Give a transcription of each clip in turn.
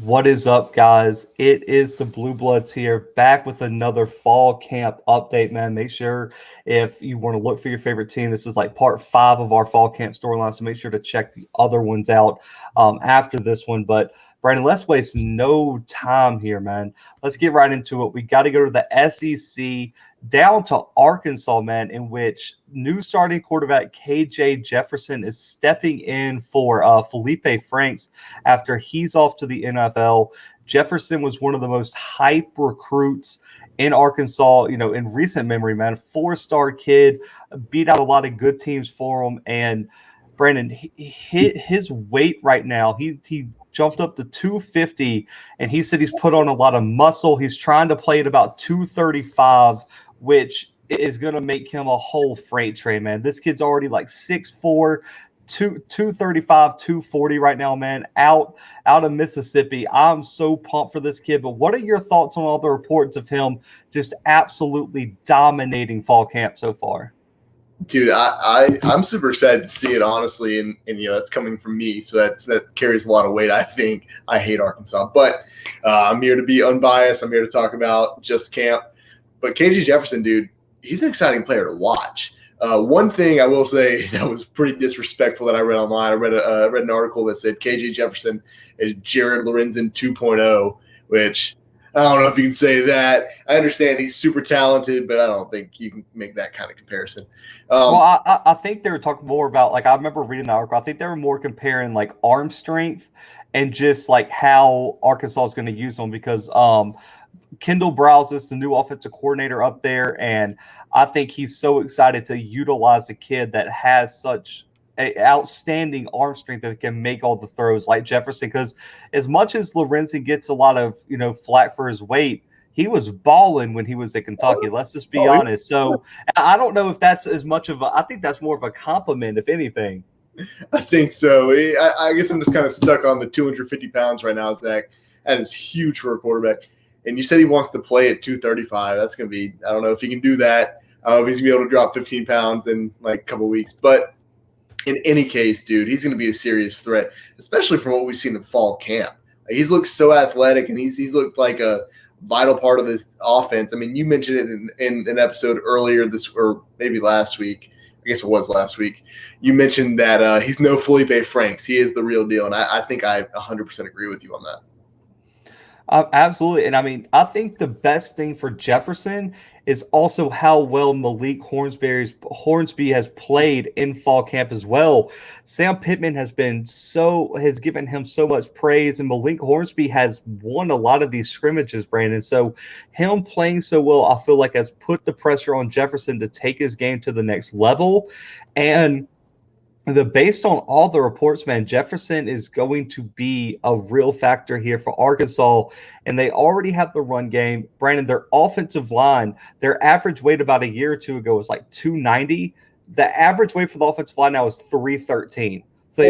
What is up, guys? It is the Bluebloods here, back with another fall camp update, man. Make sure if you want to look for your favorite team, this is like part 5 of our fall camp storyline, so make sure to check the other ones out after this one. But Brandon, let's waste no time here, man. Let's get right into it. We got to go to the SEC, down to Arkansas, man, in which new starting quarterback KJ Jefferson is stepping in for Felipe Franks after he's off to the NFL. Jefferson was one of the most hype recruits in Arkansas, in recent memory, man. 4-star kid, beat out a lot of good teams for him. And Brandon, his weight right now, he jumped up to 250, and he said he's put on a lot of muscle. He's trying to play at about 235, which is going to make him a whole freight train, man. This kid's already like 6'4", 235, 240 right now, man, out of Mississippi. I'm so pumped for this kid. But what are your thoughts on all the reports of him just absolutely dominating fall camp so far? Dude, I'm super excited to see it, honestly, and that's coming from me, so that carries a lot of weight. I think I hate Arkansas, but I'm here to be unbiased. I'm here to talk about just camp. But KJ Jefferson, dude, he's an exciting player to watch. One thing I will say that was pretty disrespectful that I read online. I read an article that said KJ Jefferson is Jared Lorenzen 2.0, which I don't know if you can say that. I understand he's super talented, but I don't think you can make that kind of comparison. Well, I think they were talking more about, like, I remember reading the article. I think they were more comparing like arm strength and just like how Arkansas is going to use them, because Kendall Browse is the new offensive coordinator up there, and I think he's so excited to utilize a kid that has such outstanding arm strength that can make all the throws like Jefferson. Because as much as Lorenzen gets a lot of flack for his weight, he was balling when he was at Kentucky. Let's just be honest. So I don't know if that's as much of I think that's more of a compliment, if anything. I think so. I guess I'm just kind of stuck on the 250 pounds right now, Zach. That is huge for a quarterback. And you said he wants to play at 235. That's going to be – I don't know if he can do that. I don't know if he's going to be able to drop 15 pounds in like a couple of weeks. But in any case, dude, he's going to be a serious threat, especially from what we've seen in fall camp. He's looked so athletic, and he's looked like a vital part of this offense. I mean, you mentioned it in an episode earlier or maybe last week. I guess it was last week. You mentioned that he's no Felipe Franks. He is the real deal, and I think I 100% agree with you on that. Absolutely. And I mean, I think the best thing for Jefferson is also how well Malik Hornsby has played in fall camp as well. Sam Pittman has given him so much praise, and Malik Hornsby has won a lot of these scrimmages, Brandon. So him playing so well, I feel like has put the pressure on Jefferson to take his game to the next level. And based on all the reports, man, Jefferson is going to be a real factor here for Arkansas, and they already have the run game. Brandon, their offensive line, their average weight about a year or two ago was like 290. The average weight for the offensive line now is 313. So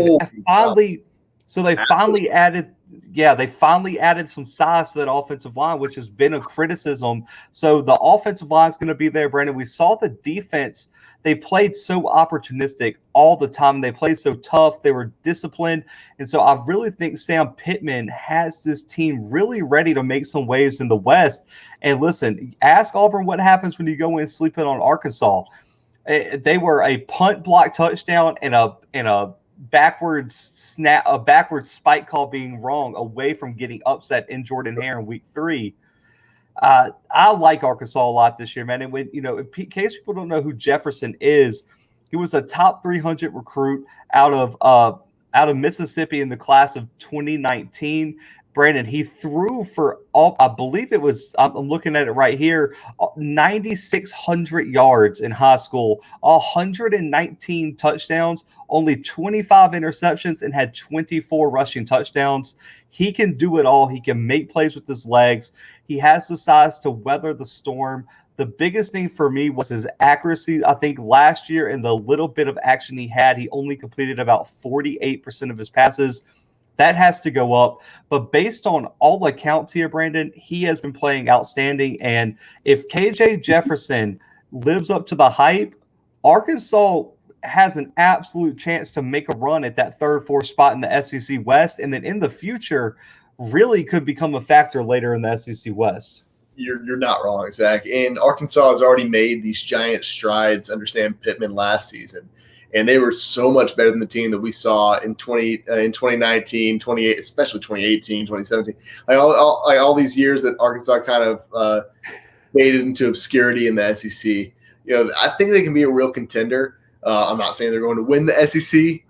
they finally added some size to that offensive line, which has been a criticism. So the offensive line is going to be there, Brandon. We saw the defense. They played so opportunistic all the time. They played so tough. They were disciplined. And so I really think Sam Pittman has this team really ready to make some waves in the West. And listen, ask Auburn what happens when you go in sleeping on Arkansas. They were a punt block touchdown and a backwards spike call being wrong away from getting upset in Jordan-Hare in week 3. I like Arkansas a lot this year, man. And when in case people don't know who Jefferson is, he was a top 300 recruit out of Mississippi in the class of 2019. Brandon, he threw for I believe it was, I'm looking at it right here, 9,600 yards in high school, 119 touchdowns, only 25 interceptions, and had 24 rushing touchdowns. He can do it all. He can make plays with his legs. He has the size to weather the storm. The biggest thing for me was his accuracy. I think last year, in the little bit of action he had, he only completed about 48% of his passes. That has to go up. But based on all accounts here, Brandon, he has been playing outstanding. And if KJ Jefferson lives up to the hype, Arkansas has an absolute chance to make a run at that 3rd, 4th spot in the SEC West. And then in the future, really could become a factor later in the SEC West. You're not wrong, Zach. And Arkansas has already made these giant strides under Sam Pittman last season, and they were so much better than the team that we saw in 2019, 28, especially 2018, 2017. Like all these years that Arkansas kind of faded into obscurity in the SEC. I think they can be a real contender. I'm not saying they're going to win the SEC.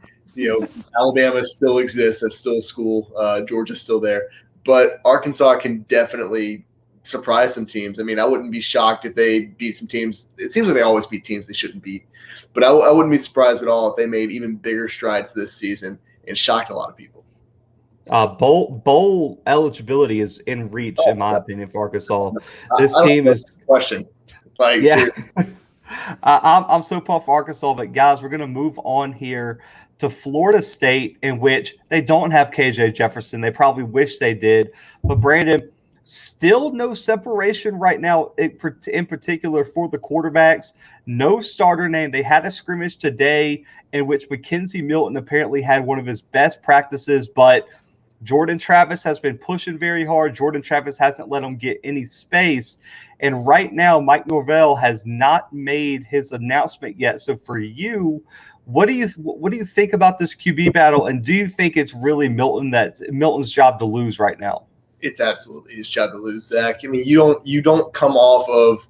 Alabama still exists. That's still a school. Georgia's still there. But Arkansas can definitely surprise some teams. I mean, I wouldn't be shocked if they beat some teams. It seems like they always beat teams they shouldn't beat. But I wouldn't be surprised at all if they made even bigger strides this season and shocked a lot of people. Bowl eligibility is in reach, in my opinion, for Arkansas. This team is question. Yeah. I'm so pumped for Arkansas, but guys, we're going to move on here to Florida State, in which they don't have KJ Jefferson. They probably wish they did. But Brandon, still no separation right now, in particular for the quarterbacks. No starter name. They had a scrimmage today in which McKenzie Milton apparently had one of his best practices, but Jordan Travis has been pushing very hard. Jordan Travis hasn't let him get any space. And right now, Mike Norvell has not made his announcement yet. So for you, what do you think about this QB battle? And do you think it's really Milton's job to lose right now? It's absolutely his job to lose, Zach. I mean, you don't come off of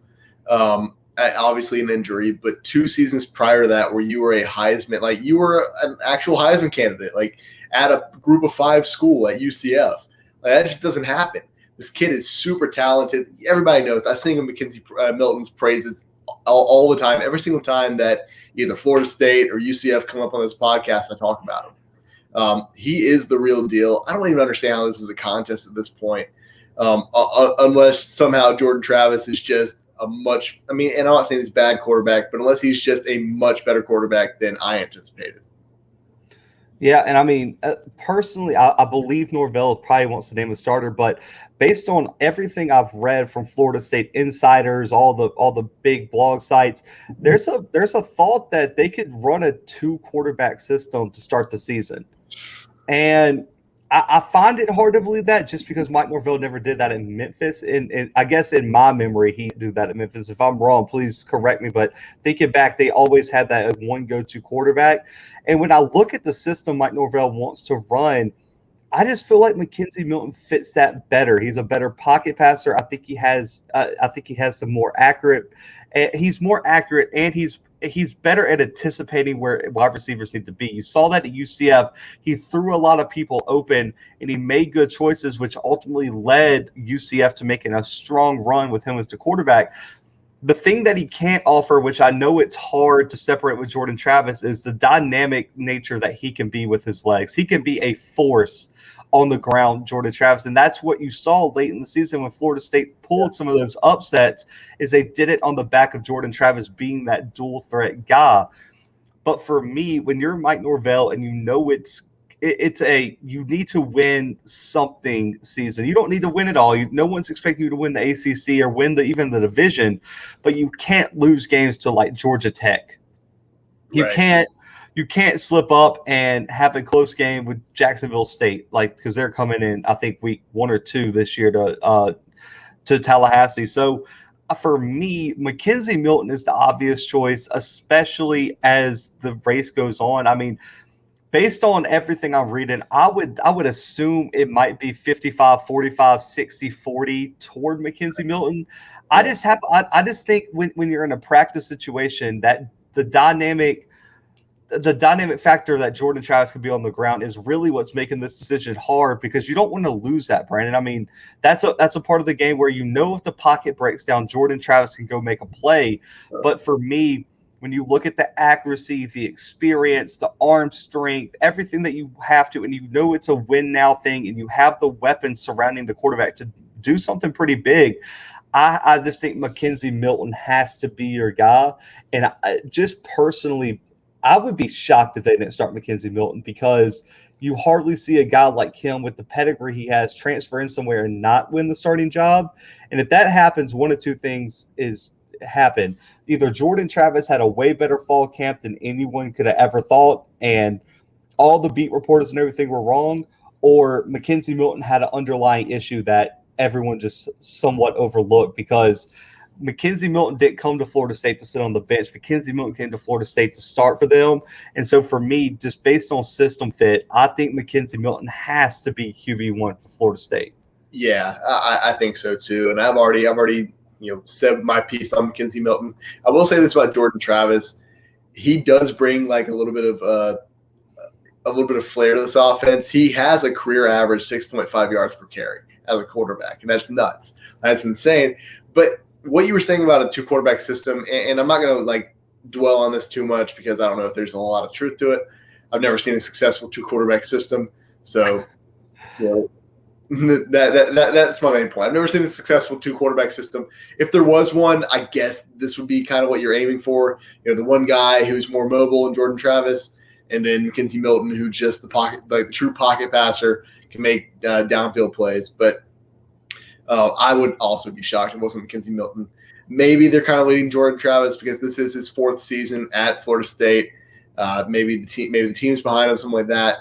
obviously an injury, but 2 seasons prior to that where you were a Heisman, like you were an actual Heisman candidate, like at a group of 5 school at UCF. Like, that just doesn't happen. This kid is super talented. Everybody knows. I sing McKenzie Milton's praises all the time. Every single time that either Florida State or UCF come up on this podcast, I talk about him. He is the real deal. I don't even understand how this is a contest at this point, unless somehow Jordan Travis is just and I'm not saying he's a bad quarterback, but unless he's just a much better quarterback than I anticipated. Yeah, and I mean, personally, I believe Norvell probably wants to name a starter, but based on everything I've read from Florida State insiders, all the big blog sites, there's a thought that they could run a 2-quarterback system to start the season. And I find it hard to believe that just because Mike Norvell never did that in Memphis. And I guess in my memory, he did that at Memphis. If I'm wrong, please correct me. But thinking back, they always had that one go-to quarterback. And when I look at the system Mike Norvell wants to run, I just feel like McKenzie Milton fits that better. He's a better pocket passer. I think he has some more accurate. He's more accurate, and he's better at anticipating where wide receivers need to be. You saw that at UCF. He threw a lot of people open, and he made good choices, which ultimately led UCF to making a strong run with him as the quarterback. The thing that he can't offer, which I know it's hard to separate with Jordan Travis, is the dynamic nature that he can be with his legs. He can be a force on the ground, Jordan Travis. And that's what you saw late in the season when Florida State pulled some of those upsets, is they did it on the back of Jordan Travis being that dual threat guy. But for me, when you're Mike Norvell and you know you need to win something season. You don't need to win it all. No one's expecting you to win the ACC or win even the division, but you can't lose games to like Georgia Tech. You can't slip up and have a close game with Jacksonville State, because they're coming in, I think, week 1 or 2 this year to Tallahassee. So for me, McKenzie Milton is the obvious choice, especially as the race goes on. I mean, based on everything I'm reading, I would assume it might be 55-45, 60-40 toward McKenzie Milton. I just think when you're in a practice situation, that the dynamic factor that Jordan Travis can be on the ground is really what's making this decision hard, because you don't want to lose that, Brandon. I mean, that's a part of the game where if the pocket breaks down, Jordan Travis can go make a play. But for me, when you look at the accuracy, the experience, the arm strength, everything that you have to, and it's a win now thing, and you have the weapons surrounding the quarterback to do something pretty big, I just think McKenzie Milton has to be your guy. And just personally, I would be shocked if they didn't start McKenzie Milton, because you hardly see a guy like him with the pedigree he has transfer in somewhere and not win the starting job. And if that happens, one of 2 things is happen. Either Jordan Travis had a way better fall camp than anyone could have ever thought, and all the beat reporters and everything were wrong, or McKenzie Milton had an underlying issue that everyone just somewhat overlooked, because McKenzie Milton didn't come to Florida State to sit on the bench. McKenzie Milton came to Florida State to start for them. And so for me, just based on system fit, I think McKenzie Milton has to be QB1 for Florida State. Yeah, I think so too. And I've already said my piece on McKenzie Milton. I will say this about Jordan Travis. He does bring like a little bit of flair to this offense. He has a career average 6.5 yards per carry as a quarterback, and that's nuts. That's insane. But what you were saying about a 2-quarterback system, and I'm not going to like dwell on this too much because I don't know if there's a lot of truth to it. I've never seen a successful 2-quarterback system, so that's my main point. I've never seen a successful 2-quarterback system. If there was one, I guess this would be kind of what you're aiming for. The one guy who's more mobile in Jordan Travis, and then McKenzie Milton, who just the true pocket passer, can make downfield plays. But I would also be shocked if it wasn't McKenzie Milton. Maybe they're kind of leading Jordan Travis because this is his 4th season at Florida State. Maybe the team's behind him, something like that.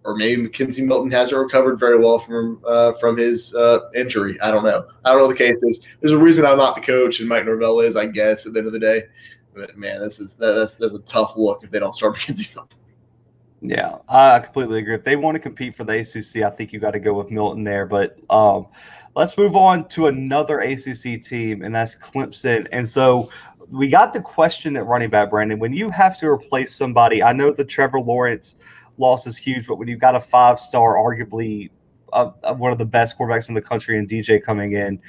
Or maybe McKenzie Milton hasn't recovered very well from his injury. I don't know. I don't know the case is. There's a reason I'm not the coach and Mike Norvell is, I guess, at the end of the day. But man, that's a tough look if they don't start McKenzie Milton. Yeah, I completely agree. If they want to compete for the ACC, I think you got to go with Milton there. But let's move on to another ACC team, and that's Clemson. And so we got the question at running back, Brandon. When you have to replace somebody, I know the Trevor Lawrence loss is huge, but when you've got a 5-star, arguably one of the best quarterbacks in the country, and DJ coming in,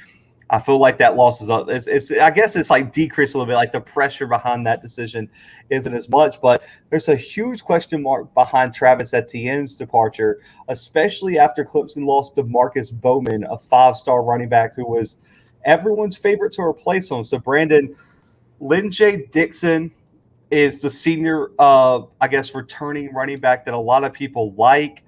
I feel like that loss is up. I guess it's like decreased a little bit. Like the pressure behind that decision isn't as much, but there's a huge question mark behind Travis Etienne's departure, especially after Clemson lost to Marcus Bowman, a 5-star running back who was everyone's favorite to replace him. So Brandon, Lynn J. Dixon is the senior, returning running back that a lot of people like,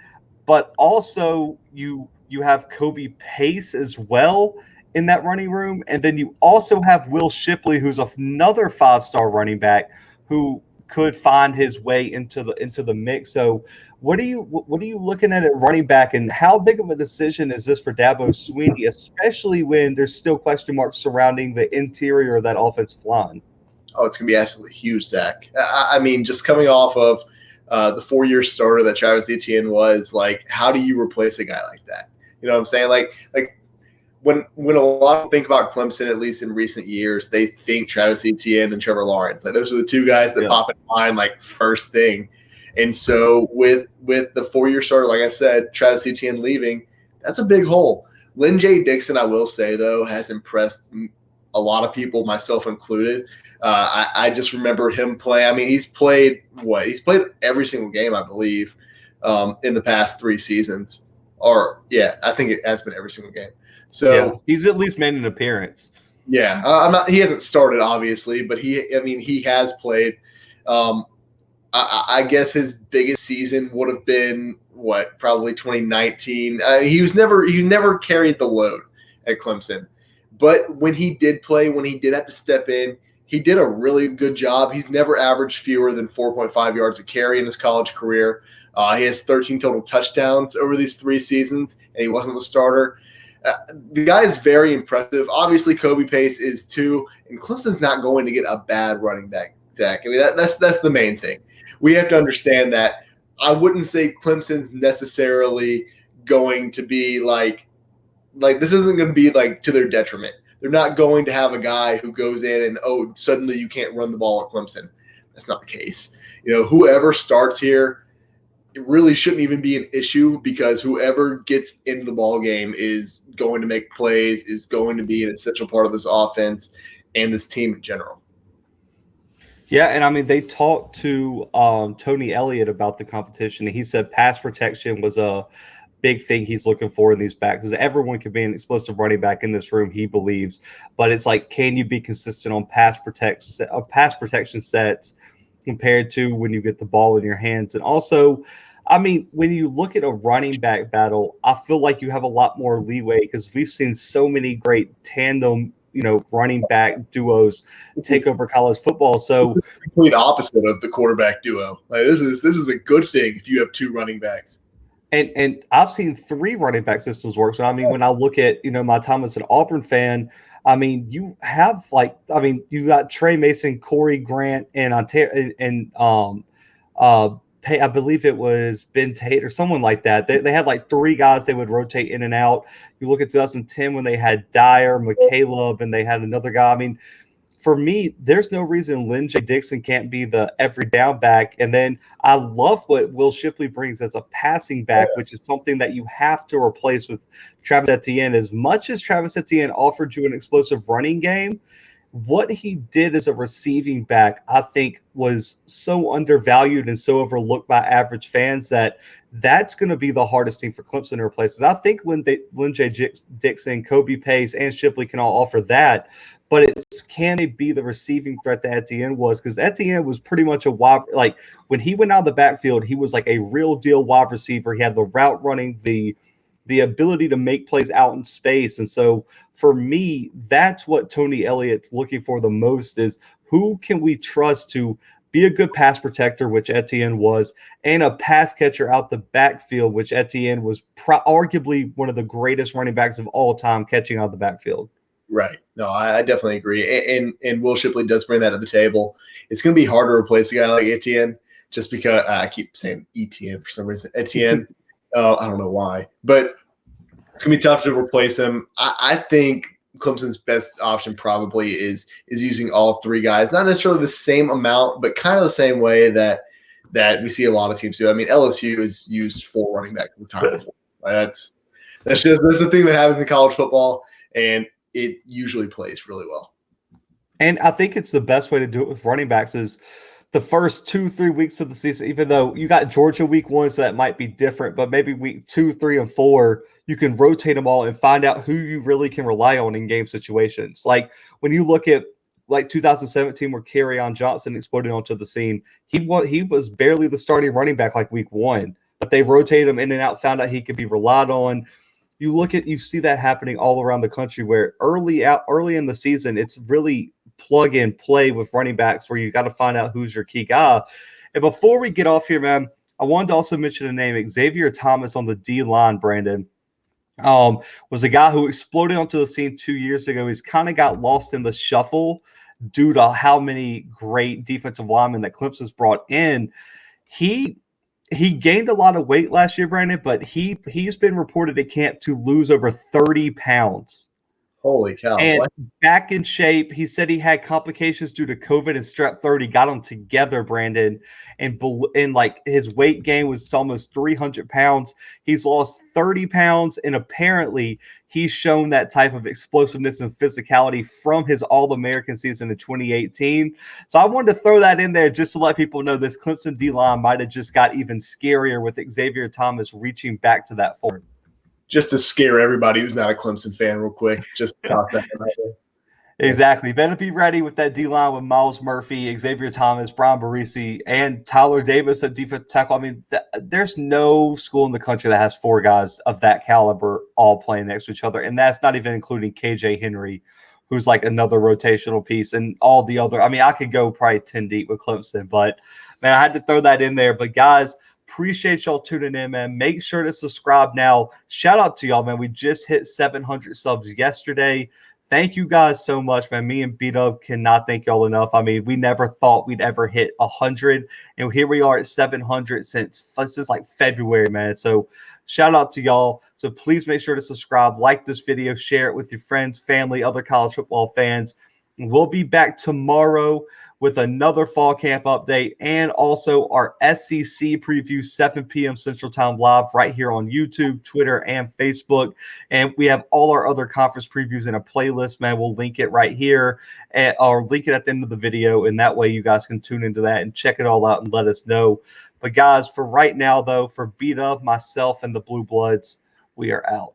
but also you have Kobe Pace as well in that running room, and then you also have Will Shipley, who's another 5-star running back who could find his way into the mix. So, what are you looking at running back, and how big of a decision is this for Dabo Swinney, especially when there's still question marks surrounding the interior of that offensive line? Oh, it's going to be absolutely huge, Zach. I mean, just coming off of the 4-year starter that Travis Etienne was, like, how do you replace a guy like that? You know what I'm saying? Like when a lot of people think about Clemson, at least in recent years, they think Travis Etienne and Trevor Lawrence. Like, those are the 2 guys that pop in mind, like, first thing. And so with the 4-year starter, like I said, Travis Etienne leaving, that's a big hole. Lynn J. Dixon, I will say, though, has impressed a lot of people, myself included. I just remember him playing. I mean, he's played every single game, I believe, in the past 3 seasons. I think it has been every single game. So he's at least made an appearance. Yeah, he hasn't started, obviously, but he has played. I guess his biggest season would have been probably 2019. He never carried the load at Clemson, but when he did play, when he did have to step in, he did a really good job. He's never averaged fewer than 4.5 yards a carry in his college career. He has 13 total touchdowns over these 3 seasons, and he wasn't the starter. The guy is very impressive. Obviously, Kobe Pace is too, and Clemson's not going to get a bad running back, Zach. I mean, that's the main thing. We have to understand that. I wouldn't say Clemson's necessarily going to be like this isn't going to be like to their detriment. They're not going to have a guy who goes in and, suddenly you can't run the ball at Clemson. That's not the case. Whoever starts here, it really shouldn't even be an issue because whoever gets into the ball game is going to make plays, is going to be an essential part of this offense and this team in general. Yeah, and I mean, they talked to Tony Elliott about the competition, and he said pass protection was a big thing he's looking for in these backs. Because everyone can be an explosive running back in this room, he believes, but it's like, can you be consistent on pass protection sets compared to when you get the ball in your hands? And also, I mean, when you look at a running back battle, I feel like you have a lot more leeway because we've seen so many great tandem, running back duos take over college football. So it's the complete opposite of the quarterback duo. Like, this is a good thing if you have 2 running backs. And I've seen 3 running back systems work. So I mean, when I look at my time as an Auburn fan, I mean, you have you got Trey Mason, Corey Grant, and Ontario, and I believe it was Ben Tate or someone like that. They had like 3 guys they would rotate in and out. You look at 2010 when they had Dyer, McCaleb, and they had another guy. I mean, for me, there's no reason Lynn J. Dixon can't be the every down back. And then I love what Will Shipley brings as a passing back, which is something that you have to replace with Travis Etienne. As much as Travis Etienne offered you an explosive running game, what he did as a receiving back, I think, was so undervalued and so overlooked by average fans that's going to be the hardest thing for Clemson to replace. I think Lynn J. Dixon, Kobe Pace, and Shipley can all offer that. But it's can they be the receiving threat that Etienne was? Because Etienne was pretty much a wide, like when he went out of the backfield, he was like a real deal wide receiver. He had the route running, the ability to make plays out in space. And so for me, that's what Tony Elliott's looking for the most is who can we trust to be a good pass protector, which Etienne was, and a pass catcher out the backfield, which Etienne was arguably one of the greatest running backs of all time catching out of the backfield. Right. No, I definitely agree. And Will Shipley does bring that to the table. It's going to be hard to replace a guy like Etienne just because I keep saying Etienne for some reason. Etienne, I don't know why. But it's going to be tough to replace him. I think Clemson's best option probably is using all 3 guys. Not necessarily the same amount, but kind of the same way that we see a lot of teams do. I mean, LSU has used 4 running backs the time before. That's the thing that happens in college football. And it usually plays really well. And I think it's the best way to do it with running backs is the first 2-3 weeks of the season, even though you got Georgia week 1, so that might be different, but maybe week 2, 3, and 4, you can rotate them all and find out who you really can rely on in game situations. Like when you look at like 2017 where Kerryon Johnson exploded onto the scene, he was barely the starting running back like week 1, but they rotated him in and out, found out he could be relied on. You see that happening all around the country where early in the season, it's really plug and play with running backs where you got to find out who's your key guy. And before we get off here, man, I wanted to also mention a name, Xavier Thomas on the D line, Brandon. Was a guy who exploded onto the scene 2 years ago. He's kind of got lost in the shuffle due to how many great defensive linemen that Clemson's brought in. He gained a lot of weight last year, Brandon, but he's been reported at camp to lose over 30 pounds. Holy cow. And back in shape. He said he had complications due to COVID and strep throat. He got them together, Brandon. And like his weight gain was almost 300 pounds. He's lost 30 pounds. And apparently he's shown that type of explosiveness and physicality from his All-American season in 2018. So I wanted to throw that in there just to let people know this Clemson D-line might have just got even scarier with Xavier Thomas reaching back to that form. Just to scare everybody who's not a Clemson fan real quick. Just talk that right there. Exactly. Better be ready with that D-line with Miles Murphy, Xavier Thomas, Brian Barisi, and Tyler Davis at defensive tackle. I mean, there's no school in the country that has 4 guys of that caliber all playing next to each other, and that's not even including KJ Henry, who's like another rotational piece, and all the other. I mean, I could go probably 10 deep with Clemson, but, man, I had to throw that in there. But, guys, appreciate y'all tuning in, man. Make sure to subscribe now. Shout out to y'all, man. We just hit 700 subs yesterday. Thank you guys so much, man. Me and B-Dub cannot thank y'all enough. I mean, we never thought we'd ever hit 100, and here we are at 700 since like February, man. So shout out to y'all. So please make sure to subscribe, like this video, share it with your friends, family, other college football fans. We'll be back tomorrow with another fall camp update and also our SEC preview, 7 p.m. Central Time live right here on YouTube, Twitter, and Facebook. And we have all our other conference previews in a playlist, man. We'll link it right here or link it at the end of the video. And that way you guys can tune into that and check it all out and let us know. But guys, for right now, though, for Beat Up, myself, and the Blue Bloods, we are out.